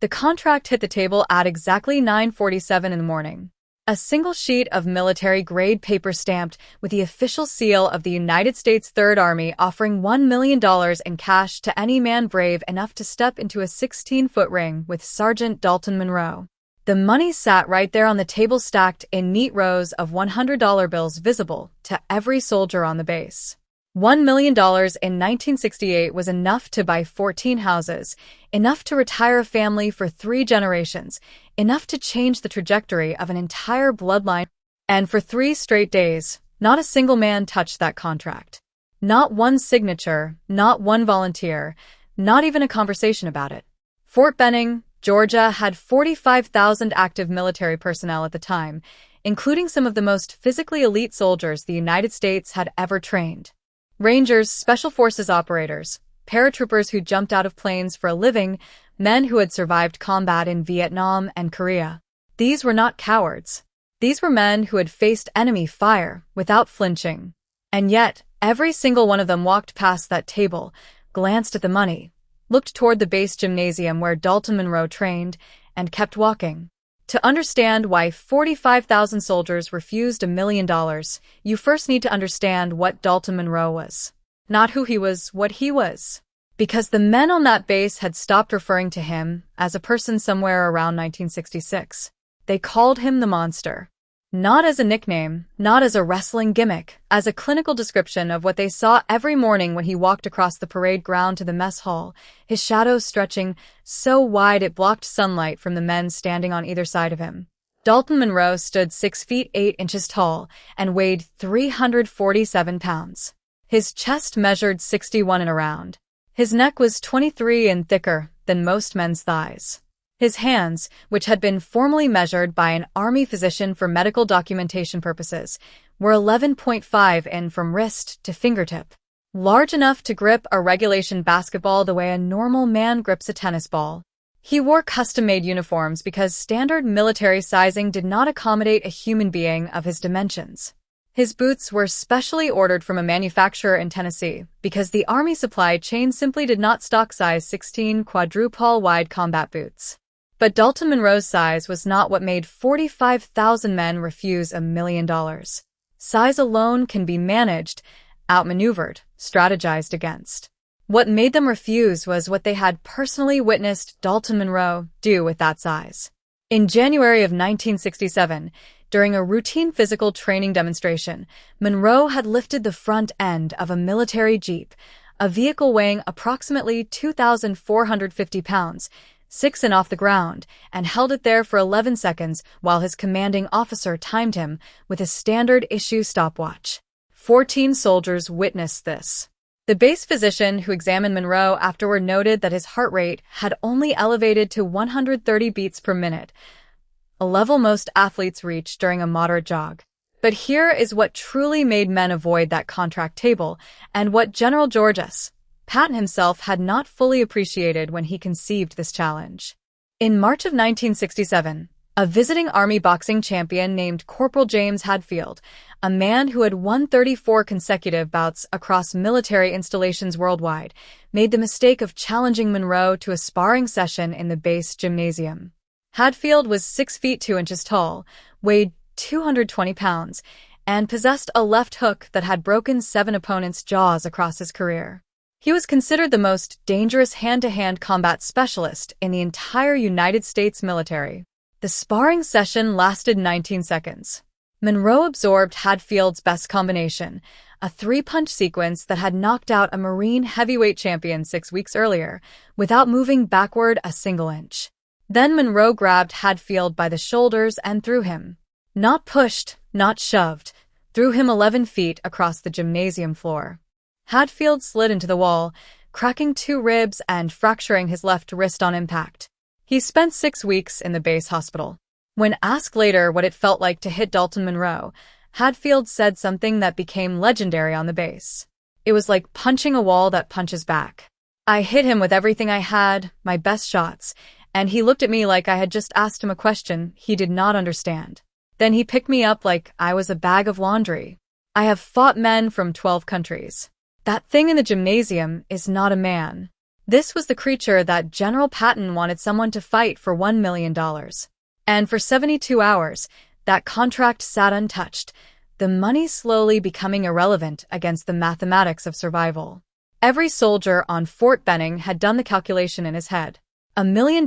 The contract hit the table at exactly 9:47 in the morning. A single sheet of military-grade paper stamped with the official seal of the United States Third Army offering $1 million in cash to any man brave enough to step into a 16-foot ring with Sergeant Dalton Monroe. The money sat right there on the table, stacked in neat rows of $100 bills visible to every soldier on the base. $1 million in 1968 was enough to buy 14 houses, enough to retire a family for 3 generations, enough to change the trajectory of an entire bloodline. And for 3 straight days, not a single man touched that contract. Not one signature, not one volunteer, not even a conversation about it. Fort Benning, Georgia had 45,000 active military personnel at the time, including some of the most physically elite soldiers the United States had ever trained. Rangers, Special Forces operators, paratroopers who jumped out of planes for a living, men who had survived combat in Vietnam and Korea. These were not cowards. These were men who had faced enemy fire without flinching. And yet, every single one of them walked past that table, glanced at the money, looked toward the base gymnasium where Dalton Monroe trained, and kept walking. To understand why 45,000 soldiers refused $1 million, you first need to understand what Dalton Monroe was. Not who he was, what he was. Because the men on that base had stopped referring to him as a person somewhere around 1966. They called him the Monster. Not as a nickname, not as a wrestling gimmick, as a clinical description of what they saw every morning when he walked across the parade ground to the mess hall, his shadow stretching so wide it blocked sunlight from the men standing on either side of him. Dalton Monroe stood 6 feet 8 inches tall and weighed 347 pounds. His chest measured 61 and around. His neck was 23 and thicker than most men's thighs. His hands, which had been formally measured by an Army physician for medical documentation purposes, were 11.5 in from wrist to fingertip. Large enough to grip a regulation basketball the way a normal man grips a tennis ball. He wore custom-made uniforms because standard military sizing did not accommodate a human being of his dimensions. His boots were specially ordered from a manufacturer in Tennessee because the Army supply chain simply did not stock size 16 quadruple-wide combat boots. But Dalton Monroe's size was not what made 45,000 men refuse $1 million. Size alone can be managed, outmaneuvered, strategized against. What made them refuse was what they had personally witnessed Dalton Monroe do with that size. In January of 1967, during a routine physical training demonstration, Monroe had lifted the front end of a military jeep, a vehicle weighing approximately 2,450 pounds, 6 and off the ground, and held it there for 11 seconds while his commanding officer timed him with a standard-issue stopwatch. 14 soldiers witnessed this. The base physician who examined Monroe afterward noted that his heart rate had only elevated to 130 beats per minute, a level most athletes reach during a moderate jog. But here is what truly made men avoid that contract table, and what General George S. Patton himself had not fully appreciated when he conceived this challenge. In March of 1967, a visiting Army boxing champion named Corporal James Hadfield, a man who had won 34 consecutive bouts across military installations worldwide, made the mistake of challenging Monroe to a sparring session in the base gymnasium. Hadfield was 6 feet 2 inches tall, weighed 220 pounds, and possessed a left hook that had broken 7 opponents' jaws across his career. He was considered the most dangerous hand-to-hand combat specialist in the entire United States military. The sparring session lasted 19 seconds. Monroe absorbed Hadfield's best combination, a 3-punch sequence that had knocked out a Marine heavyweight champion 6 weeks earlier, without moving backward a single inch. Then Monroe grabbed Hadfield by the shoulders and threw him. Not pushed, not shoved, threw him 11 feet across the gymnasium floor. Hadfield slid into the wall, cracking 2 ribs and fracturing his left wrist on impact. He spent 6 weeks in the base hospital. When asked later what it felt like to hit Dalton Monroe, Hadfield said something that became legendary on the base. It was like punching a wall that punches back. I hit him with everything I had, my best shots, and he looked at me like I had just asked him a question he did not understand. Then he picked me up like I was a bag of laundry. I have fought men from 12 countries. That thing in the gymnasium is not a man. This was the creature that General Patton wanted someone to fight for $1 million. And for 72 hours, that contract sat untouched, the money slowly becoming irrelevant against the mathematics of survival. Every soldier on Fort Benning had done the calculation in his head. $1 million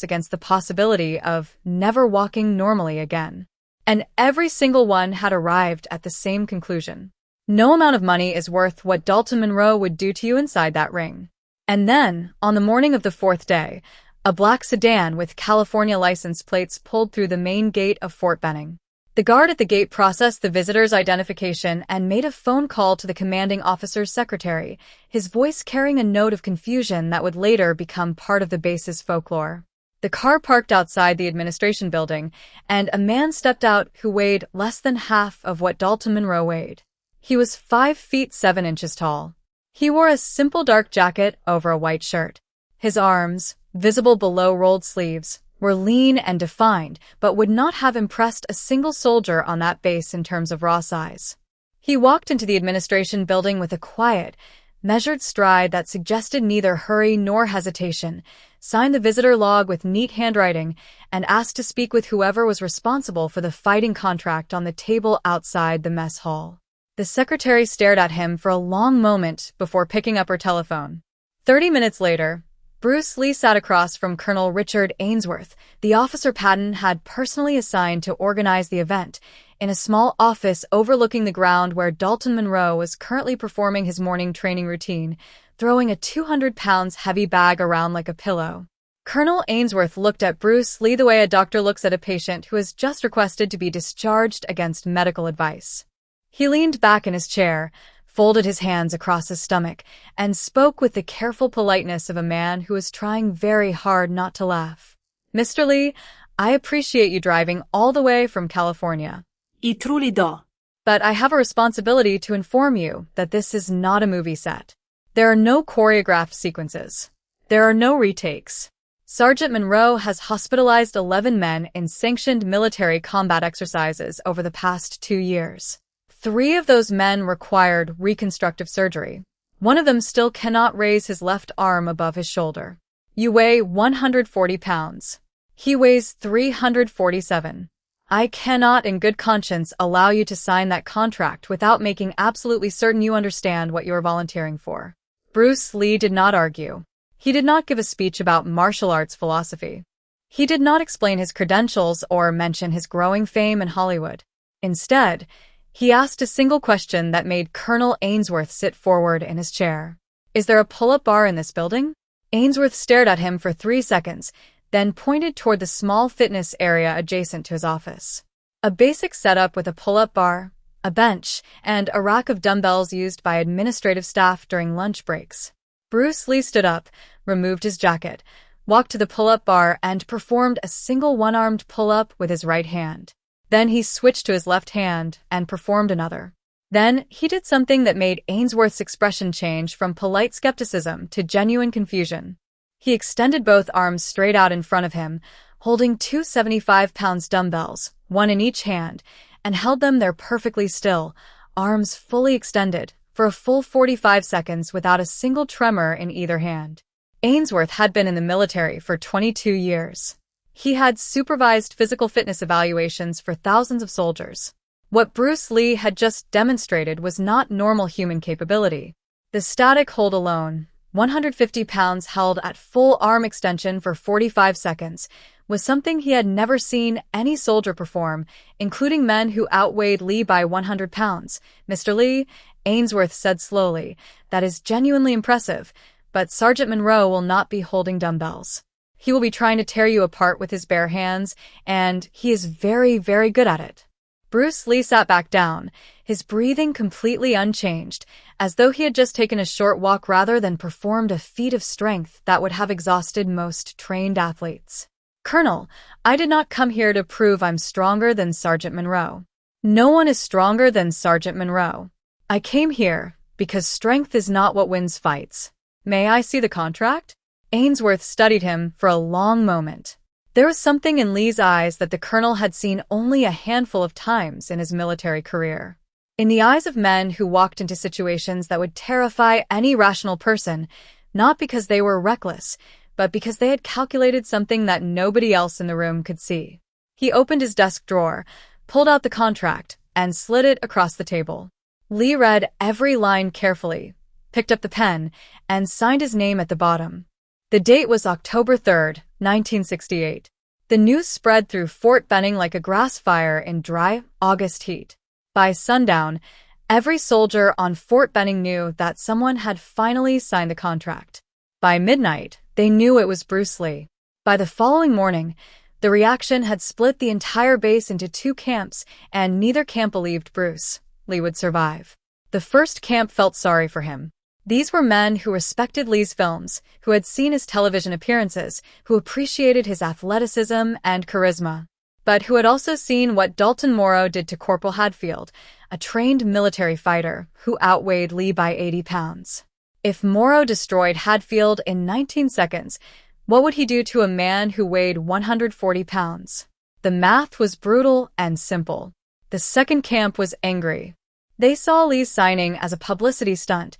against the possibility of never walking normally again. And every single one had arrived at the same conclusion. No amount of money is worth what Dalton Monroe would do to you inside that ring. And then, on the morning of the fourth day, a black sedan with California license plates pulled through the main gate of Fort Benning. The guard at the gate processed the visitor's identification and made a phone call to the commanding officer's secretary, his voice carrying a note of confusion that would later become part of the base's folklore. The car parked outside the administration building, and a man stepped out who weighed less than half of what Dalton Monroe weighed. He was 5 feet 7 inches tall. He wore a simple dark jacket over a white shirt. His arms, visible below rolled sleeves, were lean and defined, but would not have impressed a single soldier on that base in terms of raw size. He walked into the administration building with a quiet, measured stride that suggested neither hurry nor hesitation, signed the visitor log with neat handwriting, and asked to speak with whoever was responsible for the fighting contract on the table outside the mess hall. The secretary stared at him for a long moment before picking up her telephone. 30 minutes later, Bruce Lee sat across from Colonel Richard Ainsworth, the officer Patton had personally assigned to organize the event, in a small office overlooking the ground where Dalton Monroe was currently performing his morning training routine, throwing a 200-pound heavy bag around like a pillow. Colonel Ainsworth looked at Bruce Lee the way a doctor looks at a patient who has just requested to be discharged against medical advice. He leaned back in his chair, folded his hands across his stomach, and spoke with the careful politeness of a man who is trying very hard not to laugh. Mr. Lee, I appreciate you driving all the way from California. I truly do. But I have a responsibility to inform you that this is not a movie set. There are no choreographed sequences. There are no retakes. Sergeant Monroe has hospitalized 11 men in sanctioned military combat exercises over the past 2 years. 3 of those men required reconstructive surgery. One of them still cannot raise his left arm above his shoulder. You weigh 140 pounds. He weighs 347. I cannot in good conscience allow you to sign that contract without making absolutely certain you understand what you are volunteering for. Bruce Lee did not argue. He did not give a speech about martial arts philosophy. He did not explain his credentials or mention his growing fame in Hollywood. Instead, he asked a single question that made Colonel Ainsworth sit forward in his chair. Is there a pull-up bar in this building? Ainsworth stared at him for 3 seconds, then pointed toward the small fitness area adjacent to his office. A basic setup with a pull-up bar, a bench, and a rack of dumbbells used by administrative staff during lunch breaks. Bruce Lee stood up, removed his jacket, walked to the pull-up bar, and performed a single one-armed pull-up with his right hand. Then he switched to his left hand and performed another. Then he did something that made Ainsworth's expression change from polite skepticism to genuine confusion. He extended both arms straight out in front of him, holding 2 75-pound dumbbells, one in each hand, and held them there perfectly still, arms fully extended, for a full 45 seconds without a single tremor in either hand. Ainsworth had been in the military for 22 years. He had supervised physical fitness evaluations for thousands of soldiers. What Bruce Lee had just demonstrated was not normal human capability. The static hold alone, 150 pounds held at full arm extension for 45 seconds, was something he had never seen any soldier perform, including men who outweighed Lee by 100 pounds. Mr. Lee, Ainsworth said slowly, that is genuinely impressive, but Sergeant Monroe will not be holding dumbbells. He will be trying to tear you apart with his bare hands, and he is very, very good at it. Bruce Lee sat back down, his breathing completely unchanged, as though he had just taken a short walk rather than performed a feat of strength that would have exhausted most trained athletes. Colonel, I did not come here to prove I'm stronger than Sergeant Monroe. No one is stronger than Sergeant Monroe. I came here because strength is not what wins fights. May I see the contract? Ainsworth studied him for a long moment. There was something in Lee's eyes that the colonel had seen only a handful of times in his military career. In the eyes of men who walked into situations that would terrify any rational person, not because they were reckless, but because they had calculated something that nobody else in the room could see. He opened his desk drawer, pulled out the contract, and slid it across the table. Lee read every line carefully, picked up the pen, and signed his name at the bottom. The date was October 3rd, 1968. The news spread through Fort Benning like a grass fire in dry, August heat. By sundown, every soldier on Fort Benning knew that someone had finally signed the contract. By midnight, they knew it was Bruce Lee. By the following morning, the reaction had split the entire base into two camps, and neither camp believed Bruce Lee would survive. The first camp felt sorry for him. These were men who respected Lee's films, who had seen his television appearances, who appreciated his athleticism and charisma, but who had also seen what Dalton Morrow did to Corporal Hadfield, a trained military fighter who outweighed Lee by 80 pounds. If Morrow destroyed Hadfield in 19 seconds, what would he do to a man who weighed 140 pounds? The math was brutal and simple. The second camp was angry. They saw Lee's signing as a publicity stunt,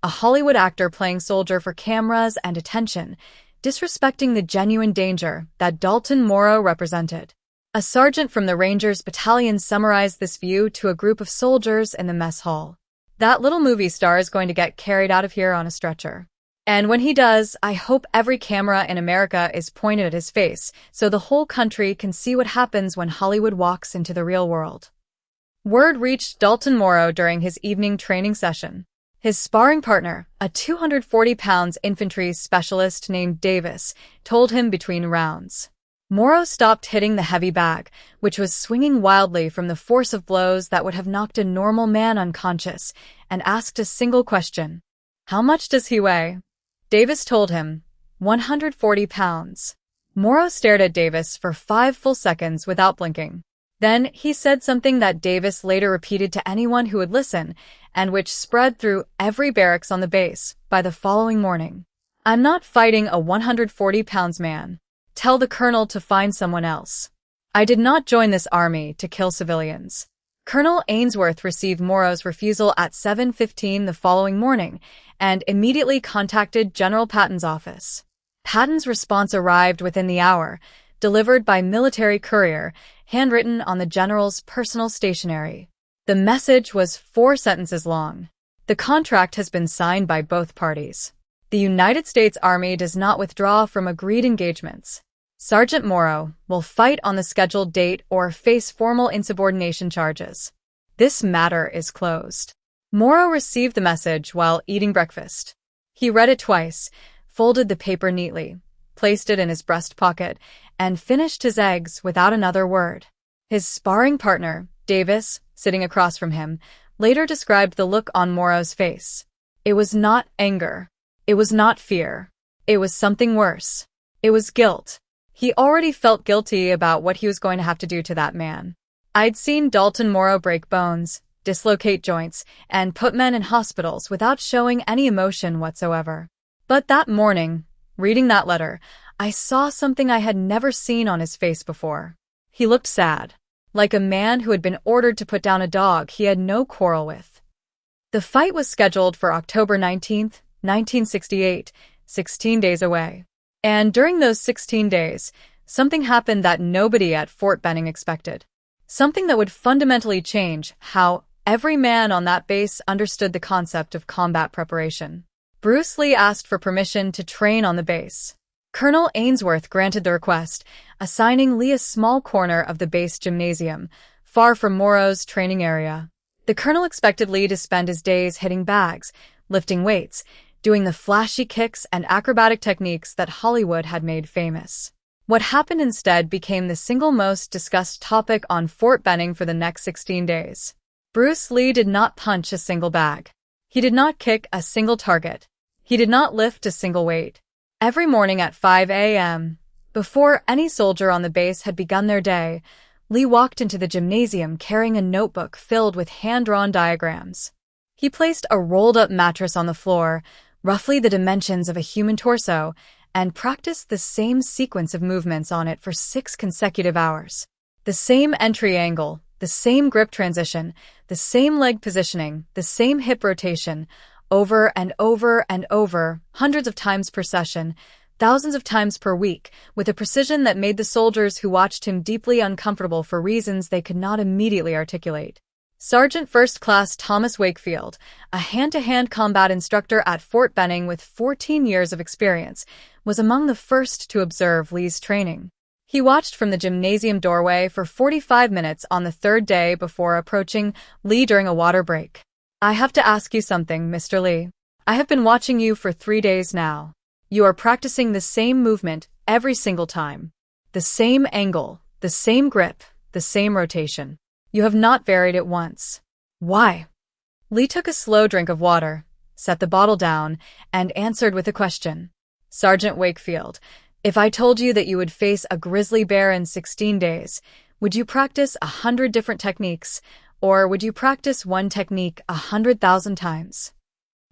a Hollywood actor playing soldier for cameras and attention, disrespecting the genuine danger that Dalton Morrow represented. A sergeant from the Rangers Battalion summarized this view to a group of soldiers in the mess hall. "That little movie star is going to get carried out of here on a stretcher. And when he does, I hope every camera in America is pointed at his face so the whole country can see what happens when Hollywood walks into the real world." Word reached Dalton Morrow during his evening training session. His sparring partner, a 240 pounds infantry specialist named Davis, told him between rounds. Morrow stopped hitting the heavy bag, which was swinging wildly from the force of blows that would have knocked a normal man unconscious, and asked a single question. "How much does he weigh?" Davis told him, 140 pounds. Morrow stared at Davis for 5 full seconds without blinking. Then he said something that Davis later repeated to anyone who would listen, and which spread through every barracks on the base by the following morning. "I'm not fighting a 140 pounds man. Tell the colonel to find someone else. I did not join this army to kill civilians." Colonel Ainsworth received Morrow's refusal at 7:15 the following morning and immediately contacted General Patton's office. Patton's response arrived within the hour, delivered by military courier, handwritten on the general's personal stationery. The message was 4 sentences long. "The contract has been signed by both parties. The United States Army does not withdraw from agreed engagements. Sergeant Morrow will fight on the scheduled date or face formal insubordination charges. This matter is closed." Morrow received the message while eating breakfast. He read it twice, folded the paper neatly, placed it in his breast pocket, and finished his eggs without another word. His sparring partner, Davis, sitting across from him, later described the look on Morrow's face. It was not anger. It was not fear. It was something worse. It was guilt. He already felt guilty about what he was going to have to do to that man. I'd seen Dalton Morrow break bones, dislocate joints, and put men in hospitals without showing any emotion whatsoever. But that morning, reading that letter, I saw something I had never seen on his face before. He looked sad, like a man who had been ordered to put down a dog he had no quarrel with. The fight was scheduled for October 19th, 1968, 16 days away. And during those 16 days, something happened that nobody at Fort Benning expected. Something that would fundamentally change how every man on that base understood the concept of combat preparation. Bruce Lee asked for permission to train on the base. Colonel Ainsworth granted the request, assigning Lee a small corner of the base gymnasium, far from Morrow's training area. The colonel expected Lee to spend his days hitting bags, lifting weights, doing the flashy kicks and acrobatic techniques that Hollywood had made famous. What happened instead became the single most discussed topic on Fort Benning for the next 16 days. Bruce Lee did not punch a single bag. He did not kick a single target. He did not lift a single weight. Every morning at 5 a.m., before any soldier on the base had begun their day, Lee walked into the gymnasium carrying a notebook filled with hand-drawn diagrams. He placed a rolled-up mattress on the floor, roughly the dimensions of a human torso, and practiced the same sequence of movements on it for 6 consecutive hours. The same entry angle, the same grip transition, the same leg positioning, the same hip rotation, over and over and over, hundreds of times per session, thousands of times per week, with a precision that made the soldiers who watched him deeply uncomfortable for reasons they could not immediately articulate. Sergeant First Class Thomas Wakefield, a hand-to-hand combat instructor at Fort Benning with 14 years of experience, was among the first to observe Lee's training. He watched from the gymnasium doorway for 45 minutes on the third day before approaching Lee during a water break. "I have to ask you something, Mr. Lee. I have been watching you for 3 days now. You are practicing the same movement every single time. The same angle, the same grip, the same rotation. You have not varied it once. Why?" Lee took a slow drink of water, set the bottle down, and answered with a question. "Sergeant Wakefield, if I told you that you would face a grizzly bear in 16 days, would you practice 100 different techniques, or would you practice one technique 100,000 times?"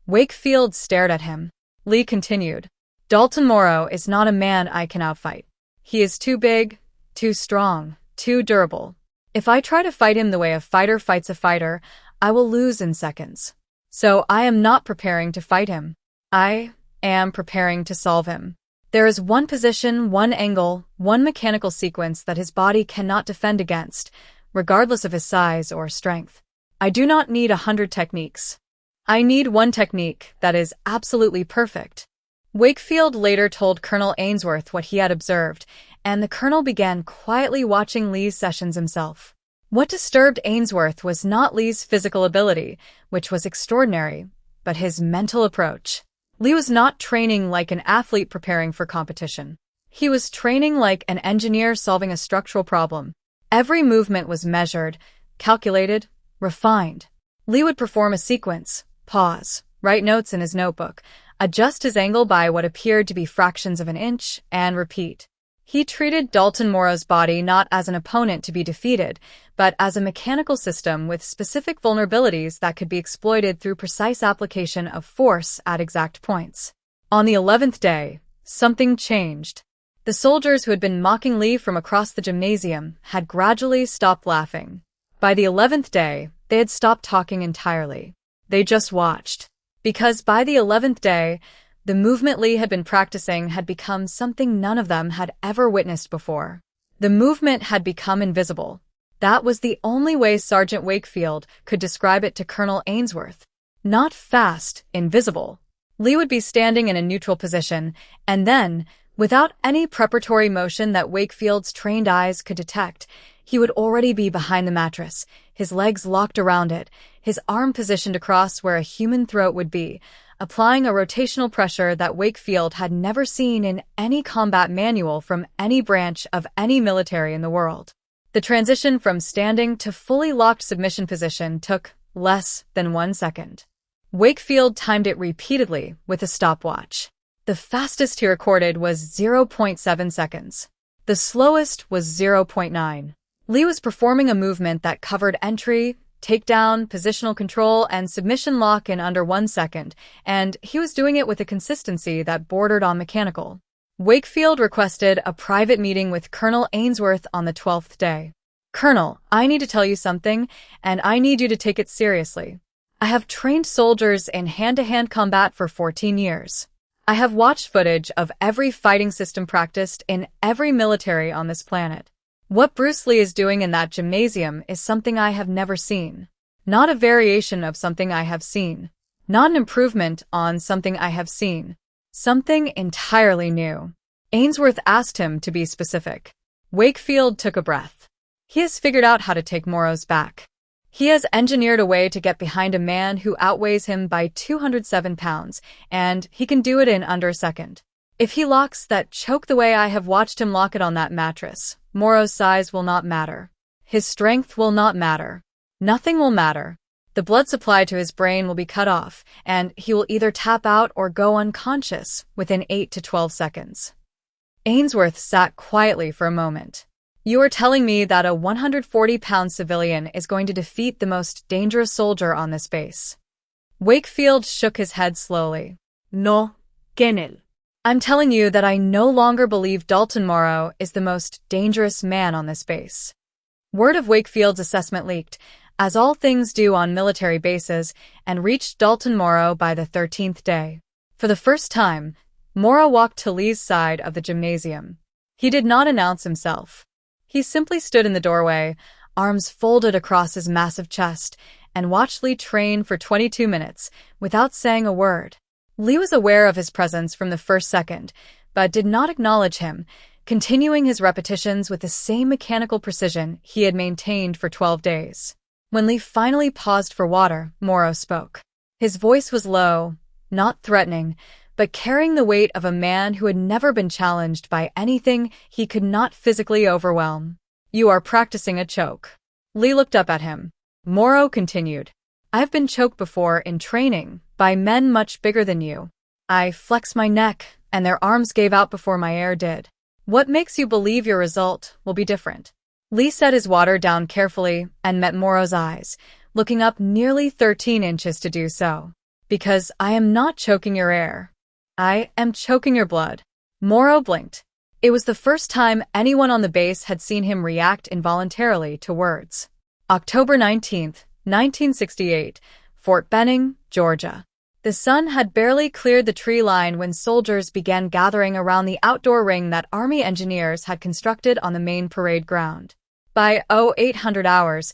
Wakefield stared at him. Lee continued, "Dalton Morrow is not a man I can outfight. He is too big, too strong, too durable. If I try to fight him the way a fighter fights a fighter, I will lose in seconds. So I am not preparing to fight him. I am preparing to solve him. There is one position, one angle, one mechanical sequence that his body cannot defend against, regardless of his size or strength. I do not need 100 techniques. I need one technique that is absolutely perfect." Wakefield later told Colonel Ainsworth what he had observed, and the colonel began quietly watching Lee's sessions himself. What disturbed Ainsworth was not Lee's physical ability, which was extraordinary, but his mental approach. Lee was not training like an athlete preparing for competition. He was training like an engineer solving a structural problem. Every movement was measured, calculated, refined. Lee would perform a sequence, pause, write notes in his notebook, adjust his angle by what appeared to be fractions of an inch, and repeat. He treated Dalton Morrow's body not as an opponent to be defeated, but as a mechanical system with specific vulnerabilities that could be exploited through precise application of force at exact points. On the 11th day, something changed. The soldiers who had been mocking Lee from across the gymnasium had gradually stopped laughing. By the 11th day, they had stopped talking entirely. They just watched. Because by the 11th day, the movement Lee had been practicing had become something none of them had ever witnessed before. The movement had become invisible. That was the only way Sergeant Wakefield could describe it to Colonel Ainsworth. Not fast, invisible. Lee would be standing in a neutral position, and then, without any preparatory motion that Wakefield's trained eyes could detect, he would already be behind the mattress, his legs locked around it, his arm positioned across where a human throat would be, applying a rotational pressure that Wakefield had never seen in any combat manual from any branch of any military in the world. The transition from standing to fully locked submission position took less than 1 second. Wakefield timed it repeatedly with a stopwatch. The fastest he recorded was 0.7 seconds. The slowest was 0.9. Lee was performing a movement that covered entry, takedown, positional control, and submission lock in under 1 second, and he was doing it with a consistency that bordered on mechanical. Wakefield requested a private meeting with Colonel Ainsworth on the 12th day. "Colonel, I need to tell you something, and I need you to take it seriously. I have trained soldiers in hand-to-hand combat for 14 years. I have watched footage of every fighting system practiced in every military on this planet. What Bruce Lee is doing in that gymnasium is something I have never seen. Not a variation of something I have seen. Not an improvement on something I have seen. Something entirely new." Ainsworth asked him to be specific. Wakefield took a breath. He has figured out how to take Morrow's back. He has engineered a way to get behind a man who outweighs him by 207 pounds, and he can do it in under a second. If he locks that choke the way I have watched him lock it on that mattress, Morrow's size will not matter. His strength will not matter. Nothing will matter. The blood supply to his brain will be cut off, and he will either tap out or go unconscious within 8 to 12 seconds. Ainsworth sat quietly for a moment. "You are telling me that a 140-pound civilian is going to defeat the most dangerous soldier on this base?" Wakefield shook his head slowly. "No, Colonel. I'm telling you that I no longer believe Dalton Morrow is the most dangerous man on this base." Word of Wakefield's assessment leaked, as all things do on military bases, and reached Dalton Morrow by the 13th day. For the first time, Morrow walked to Lee's side of the gymnasium. He did not announce himself. He simply stood in the doorway, arms folded across his massive chest, and watched Lee train for 22 minutes without saying a word. Lee was aware of his presence from the first second, but did not acknowledge him, continuing his repetitions with the same mechanical precision he had maintained for 12 days. When Lee finally paused for water, Morrow spoke. His voice was low, not threatening, but carrying the weight of a man who had never been challenged by anything he could not physically overwhelm. "You are practicing a choke." Lee looked up at him. Morrow continued. "I've been choked before in training, by men much bigger than you. I flexed my neck, and their arms gave out before my air did. What makes you believe your result will be different?" Lee set his water down carefully and met Morrow's eyes, looking up nearly 13 inches to do so. "Because I am not choking your air. I am choking your blood." Morrow blinked. It was the first time anyone on the base had seen him react involuntarily to words. October 19th, 1968, Fort Benning, Georgia. The sun had barely cleared the tree line when soldiers began gathering around the outdoor ring that Army engineers had constructed on the main parade ground. By 0800 hours,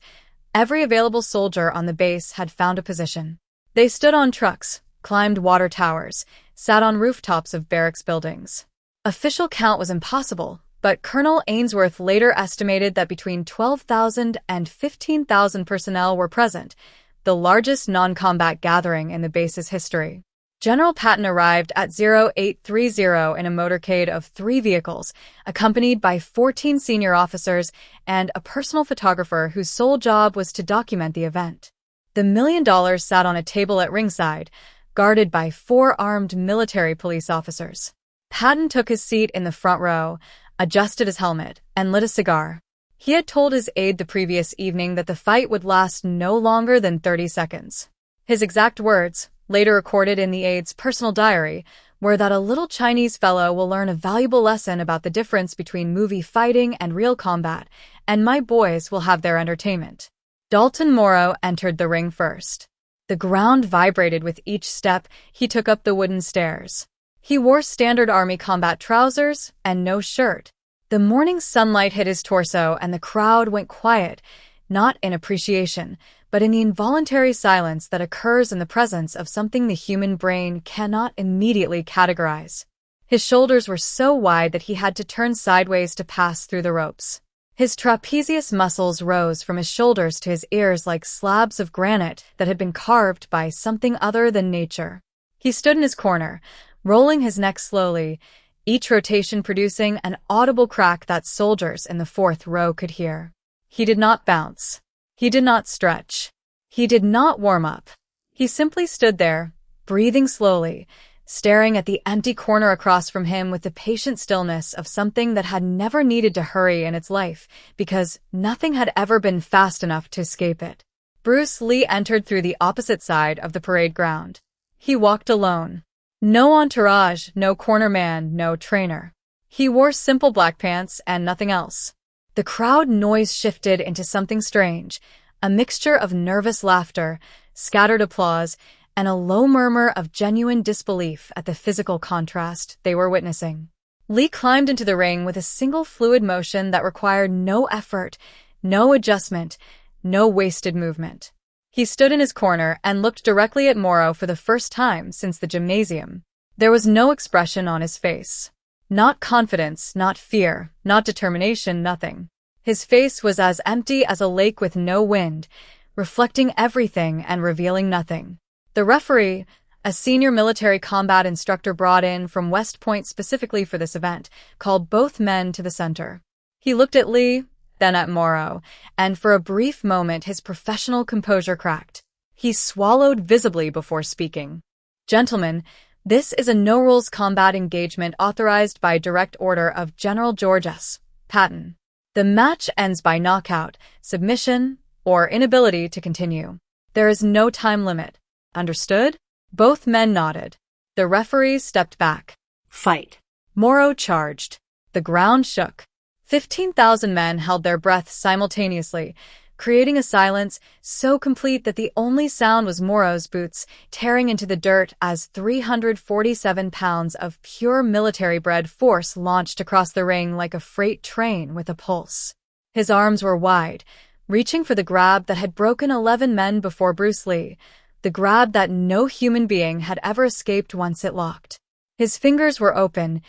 every available soldier on the base had found a position. They stood on trucks, climbed water towers, sat on rooftops of barracks buildings. Official count was impossible, but Colonel Ainsworth later estimated that between 12,000 and 15,000 personnel were present, the largest non-combat gathering in the base's history. General Patton arrived at 0830 in a motorcade of 3 vehicles, accompanied by 14 senior officers and a personal photographer whose sole job was to document the event. The $1 million sat on a table at ringside, guarded by 4 armed military police officers. Patton took his seat in the front row, adjusted his helmet, and lit a cigar. He had told his aide the previous evening that the fight would last no longer than 30 seconds. His exact words, later recorded in the aide's personal diary, were that a little Chinese fellow will learn a valuable lesson about the difference between movie fighting and real combat, and my boys will have their entertainment. Dalton Morrow entered the ring first. The ground vibrated with each step he took up the wooden stairs. He wore standard Army combat trousers and no shirt. The morning sunlight hit his torso and the crowd went quiet, not in appreciation, but in the involuntary silence that occurs in the presence of something the human brain cannot immediately categorize. His shoulders were so wide that he had to turn sideways to pass through the ropes. His trapezius muscles rose from his shoulders to his ears like slabs of granite that had been carved by something other than nature. He stood in his corner, rolling his neck slowly, each rotation producing an audible crack that soldiers in the 4th row could hear. He did not bounce. He did not stretch. He did not warm up. He simply stood there, breathing slowly, staring at the empty corner across from him with the patient stillness of something that had never needed to hurry in its life, because nothing had ever been fast enough to escape it. Bruce Lee entered through the opposite side of the parade ground. He walked alone. No entourage, no corner man, no trainer. He wore simple black pants and nothing else. The crowd noise shifted into something strange, a mixture of nervous laughter, scattered applause, and a low murmur of genuine disbelief at the physical contrast they were witnessing. Lee climbed into the ring with a single fluid motion that required no effort, no adjustment, no wasted movement. He stood in his corner and looked directly at Morrow for the first time since the gymnasium. There was no expression on his face. Not confidence, not fear, not determination, nothing. His face was as empty as a lake with no wind, reflecting everything and revealing nothing. The referee, a senior military combat instructor brought in from West Point specifically for this event, called both men to the center. He looked at Lee, then at Morrow, and for a brief moment his professional composure cracked. He swallowed visibly before speaking. "Gentlemen, this is a no-rules combat engagement authorized by direct order of General George S. Patton. The match ends by knockout, submission, or inability to continue. There is no time limit. Understood?" Both men nodded. The referees stepped back. "Fight." Morrow charged. The ground shook. 15,000 men held their breath simultaneously, creating a silence so complete that the only sound was Morrow's boots tearing into the dirt as 347 pounds of pure military-bred force launched across the ring like a freight train with a pulse. His arms were wide, reaching for the grab that had broken 11 men before Bruce Lee, the grab that no human being had ever escaped once it locked. His fingers were open,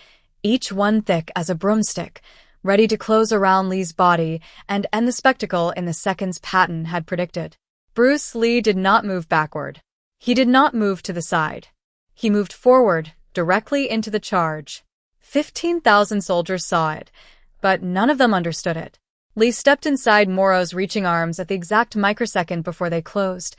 each one thick as a broomstick, ready to close around Lee's body and end the spectacle in the seconds Patton had predicted. Bruce Lee did not move backward. He did not move to the side. He moved forward, directly into the charge. 15,000 soldiers saw it, but none of them understood it. Lee stepped inside Morrow's reaching arms at the exact microsecond before they closed,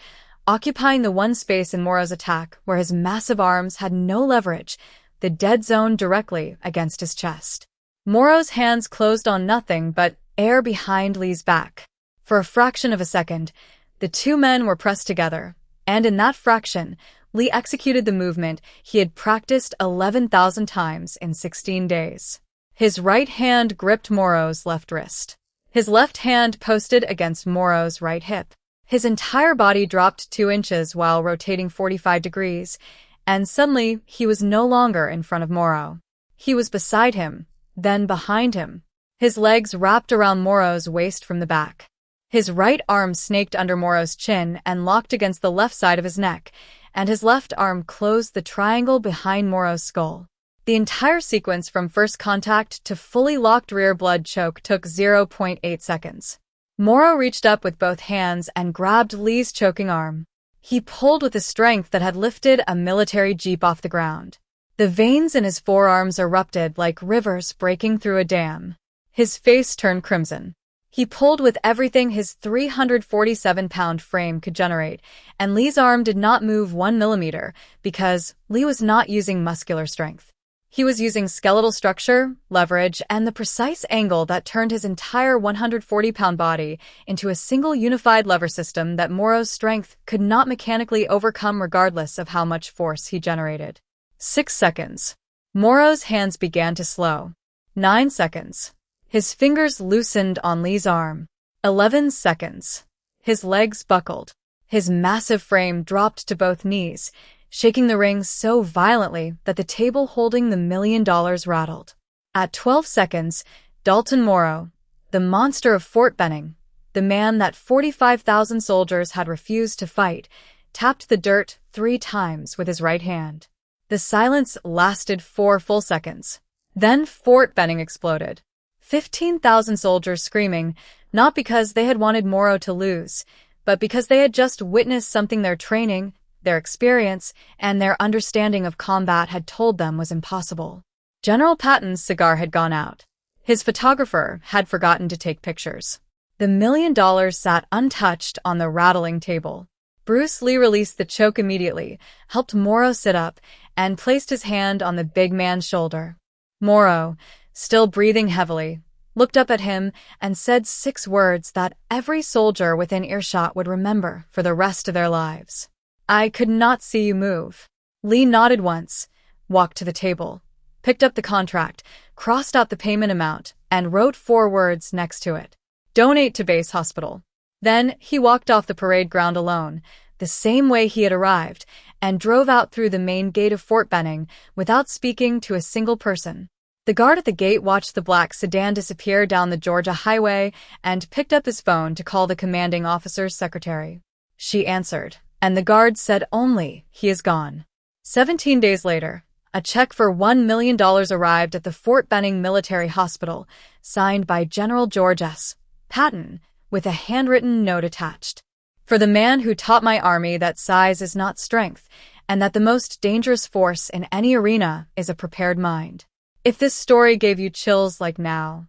occupying the one space in Morrow's attack where his massive arms had no leverage, the dead zone directly against his chest. Morrow's hands closed on nothing but air behind Lee's back. For a fraction of a second, the two men were pressed together, and in that fraction, Lee executed the movement he had practiced 11,000 times in 16 days. His right hand gripped Morrow's left wrist. His left hand posted against Morrow's right hip. His entire body dropped 2 inches while rotating 45 degrees, and suddenly he was no longer in front of Morrow. He was beside him, then behind him. His legs wrapped around Morrow's waist from the back. His right arm snaked under Morrow's chin and locked against the left side of his neck, and his left arm closed the triangle behind Morrow's skull. The entire sequence from first contact to fully locked rear blood choke took 0.8 seconds. Morrow reached up with both hands and grabbed Lee's choking arm. He pulled with a strength that had lifted a military jeep off the ground. The veins in his forearms erupted like rivers breaking through a dam. His face turned crimson. He pulled with everything his 347-pound frame could generate, and Lee's arm did not move 1 millimeter because Lee was not using muscular strength. He was using skeletal structure, leverage, and the precise angle that turned his entire 140-pound body into a single unified lever system that Morrow's strength could not mechanically overcome regardless of how much force he generated. 6 seconds. Morrow's hands began to slow. 9 seconds. His fingers loosened on Lee's arm. 11 seconds. His legs buckled. His massive frame dropped to both knees, shaking the ring so violently that the table holding the $1 million rattled. At 12 seconds, Dalton Morrow, the monster of Fort Benning, the man that 45,000 soldiers had refused to fight, tapped the dirt 3 times with his right hand. The silence lasted 4 full seconds. Then Fort Benning exploded. 15,000 soldiers screaming, not because they had wanted Morrow to lose, but because they had just witnessed something their training, their experience, and their understanding of combat had told them was impossible. General Patton's cigar had gone out. His photographer had forgotten to take pictures. The $1 million sat untouched on the rattling table. Bruce Lee released the choke immediately, helped Morrow sit up, and placed his hand on the big man's shoulder. Morrow, still breathing heavily, looked up at him and said 6 words that every soldier within earshot would remember for the rest of their lives. "I could not see you move." Lee nodded once, walked to the table, picked up the contract, crossed out the payment amount, and wrote 4 words next to it. "Donate to base hospital." Then he walked off the parade ground alone, the same way he had arrived, and drove out through the main gate of Fort Benning without speaking to a single person. The guard at the gate watched the black sedan disappear down the Georgia highway and picked up his phone to call the commanding officer's secretary. She answered, and the guard said only, "He is gone." 17 days later, a check for $1 million arrived at the Fort Benning Military Hospital, signed by General George S. Patton, with a handwritten note attached. "For the man who taught my army that size is not strength, and that the most dangerous force in any arena is a prepared mind." If this story gave you chills like now,